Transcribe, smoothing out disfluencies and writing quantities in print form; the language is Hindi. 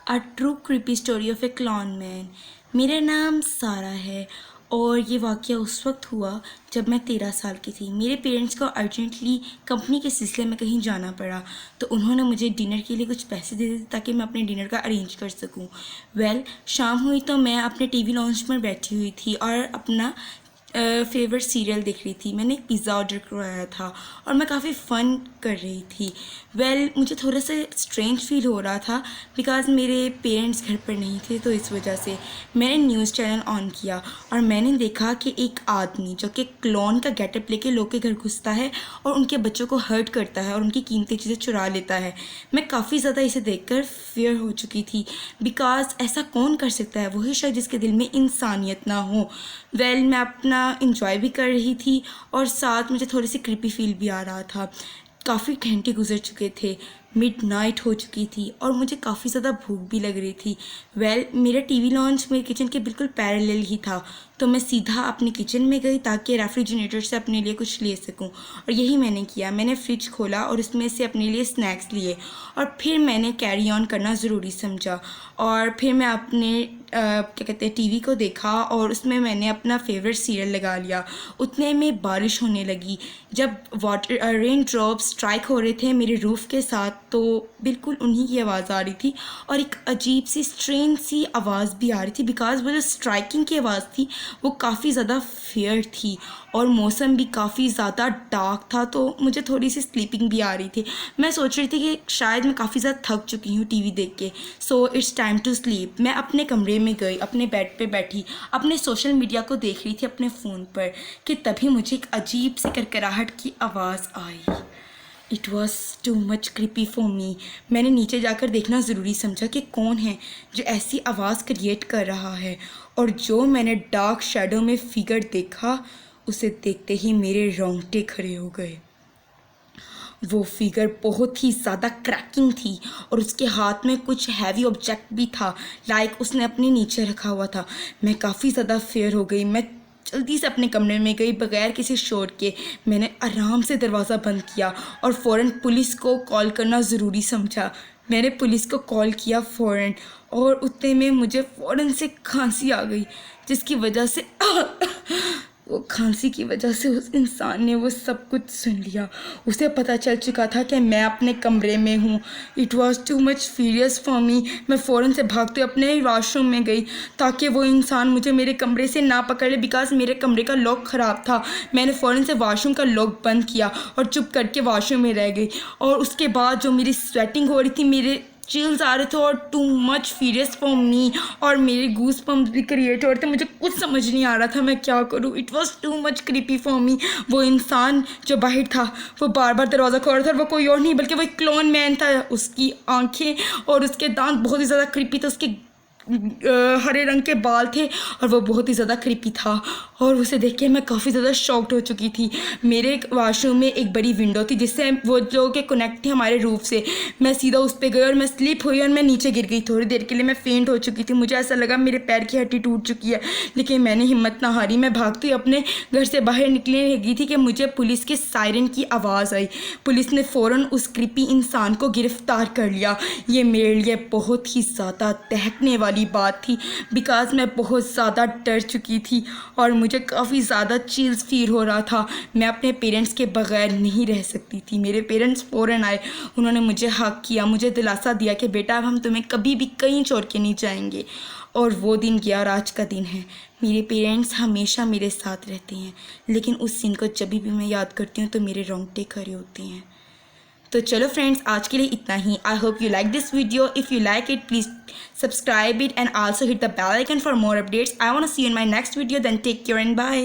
A true creepy story of A clone man. मेरा नाम सारा है और ये वाक़या उस वक्त हुआ जब मैं 13 साल की थी। मेरे पेरेंट्स को अर्जेंटली कंपनी के सिलसिले में कहीं जाना पड़ा, तो उन्होंने मुझे डिनर के लिए कुछ पैसे दे दिए ताकि मैं अपने डिनर का अरेंज कर सकूं। शाम हुई तो मैं अपने टीवी लॉन्च में बैठी हुई थी और अपना फेवरेट सीरियल देख रही थी। मैंने एक पिज़्ज़ा ऑर्डर करवाया था और मैं काफ़ी फ़न कर रही थी। मुझे थोड़ा सा स्ट्रेंज फील हो रहा था बिकॉज़ मेरे पेरेंट्स घर पर नहीं थे, तो इस वजह से मैंने न्यूज़ चैनल ऑन किया और मैंने देखा कि एक आदमी जो कि क्लोन का गेटअप लेके लोग के घर घुसता है और उनके बच्चों को हर्ट करता है और उनकी कीमती चीज़ें चुरा लेता है। मैं काफ़ी ज़्यादा इसे देखकर फियर हो चुकी थी बिकॉज़ ऐसा कौन कर सकता है, वही शख्स जिसके दिल में इंसानियत ना हो। मैं अपना इंजॉय भी कर रही थी और साथ मुझे थोड़ी सी क्रीपी फील भी आ रहा था। काफ़ी घंटे गुजर चुके थे, मिडनाइट हो चुकी थी और मुझे काफ़ी ज़्यादा भूख भी लग रही थी। मेरा टीवी लॉन्च मेरे किचन के बिल्कुल पैरेलल ही था, तो मैं सीधा अपने किचन में गई ताकि रेफ्रिजरेटर से अपने लिए कुछ ले सकूं और यही मैंने किया। मैंने फ्रिज खोला और उसमें से अपने लिए स्नैक्स लिए और फिर मैंने कैरी ऑन करना ज़रूरी समझा और फिर मैं अपने क्या कहते हैं टीवी को देखा और उसमें मैंने अपना फेवरेट सीरियल लगा लिया। उतने में बारिश होने लगी। जब रेन ड्रॉप्स स्ट्राइक हो रहे थे मेरे रूफ़ के साथ, तो बिल्कुल उन्हीं की आवाज़ आ रही थी और एक अजीब सी स्ट्रेन सी आवाज़ भी आ रही थी बिकॉज़ वो जो स्ट्राइकिंग की आवाज़ थी वो काफ़ी ज़्यादा फेयर थी और मौसम भी काफ़ी ज़्यादा डार्क था, तो मुझे थोड़ी सी स्लीपिंग भी आ रही थी। मैं सोच रही थी कि शायद मैं काफ़ी ज़्यादा थक चुकी हूँ टीवी देख के, so it's time to sleep. मैं अपने कमरे में गई, अपने बेड पे बैठी, अपने सोशल मीडिया को देख रही थी अपने फ़ोन पर कि तभी मुझे एक अजीब सी करकराहट की आवाज़ आई। It was too much creepy for me. मैंने नीचे जाकर देखना ज़रूरी समझा कि कौन है जो ऐसी आवाज़ क्रिएट कर रहा है, और जो मैंने डार्क शेडो में फिगर देखा उसे देखते ही मेरे रोंगटे खड़े हो गए। वो फिगर बहुत ही ज़्यादा क्रैकिंग थी और उसके हाथ में कुछ हैवी ऑब्जेक्ट भी था, लाइक उसने अपने नीचे रखा हुआ था। मैं काफ़ी ज़्यादा फेयर हो गई। मैं जल्दी से अपने कमरे में गई बगैर किसी शोर के। मैंने आराम से दरवाज़ा बंद किया और फ़ौरन पुलिस को कॉल करना ज़रूरी समझा। मैंने पुलिस को कॉल किया फ़ौरन और उतने में मुझे फ़ौरन से खांसी आ गई, जिसकी वजह से वो खांसी की वजह से उस इंसान ने वो सब कुछ सुन लिया। उसे पता चल चुका था कि मैं अपने कमरे में हूँ। It was too much serious for me. मैं फ़ौरन से भागते अपने वॉशरूम में गई ताकि वो इंसान मुझे मेरे कमरे से ना पकड़ ले बिकॉज़ मेरे कमरे का लॉक ख़राब था। मैंने फ़ौरन से वॉशरूम का लॉक बंद किया और चुप करके वॉशरूम में रह गई। और उसके बाद जो मेरी स्वेटिंग हो रही थी, मेरे चिल्स आ रहे थे और टू मच फीरियस फॉर मी, और मेरे गूस बम्स भी क्रिएट हो रहे थे। मुझे कुछ समझ नहीं आ रहा था मैं क्या करूँ। It was too much creepy for मी। वो इंसान जो बाहर था वो बार बार दरवाज़ा खोल रहा था और वो कोई और नहीं बल्कि वो एक क्लोन मैन था। उसकी आंखें और उसके दांत बहुत ही ज़्यादा क्रीपी थे, उसके हरे रंग के बाल थे और वो बहुत ही ज़्यादा क्रीपी था और उसे देख के मैं काफ़ी ज़्यादा शॉक्ड हो चुकी थी। मेरे वॉशरूम में एक बड़ी विंडो थी जिससे वो जो कि कनेक्ट थी हमारे रूफ से। मैं सीधा उस पर गई और मैं स्लिप हुई और मैं नीचे गिर गई। थोड़ी देर के लिए मैं फेंट हो चुकी थी। मुझे ऐसा लगा मेरे पैर की हड्डी टूट चुकी है, लेकिन मैंने हिम्मत ना हारी। मैं भागती अपने घर से बाहर निकलने लगी थी कि मुझे पुलिस के सायरन की आवाज़ आई। पुलिस ने फ़ौरन उस क्रीपी इंसान को गिरफ़्तार कर लिया। ये मेरे लिए बहुत ही ज़्यादा दहकने वाली बात थी बिकॉज़ मैं बहुत ज़्यादा डर चुकी थी और मुझे काफ़ी ज़्यादा चिल्स फील हो रहा था। मैं अपने पेरेंट्स के बगैर नहीं रह सकती थी। मेरे पेरेंट्स फ़ौरन आए, उन्होंने मुझे हक किया, मुझे दिलासा दिया कि बेटा अब हम तुम्हें कभी भी कहीं छोड़ के नहीं जाएंगे। और वो दिन गया और आज का दिन है। मेरे पेरेंट्स हमेशा मेरे साथ रहते हैं, लेकिन उस दिन को जब भी मैं याद करती हूँ तो मेरे रोंगटे खड़े होते हैं। तो चलो फ्रेंड्स, आज के लिए इतना ही। I hope you like this video. If you like it, please subscribe it and also hit the bell icon for more updates. I want to see you in my next video. Then take care and bye.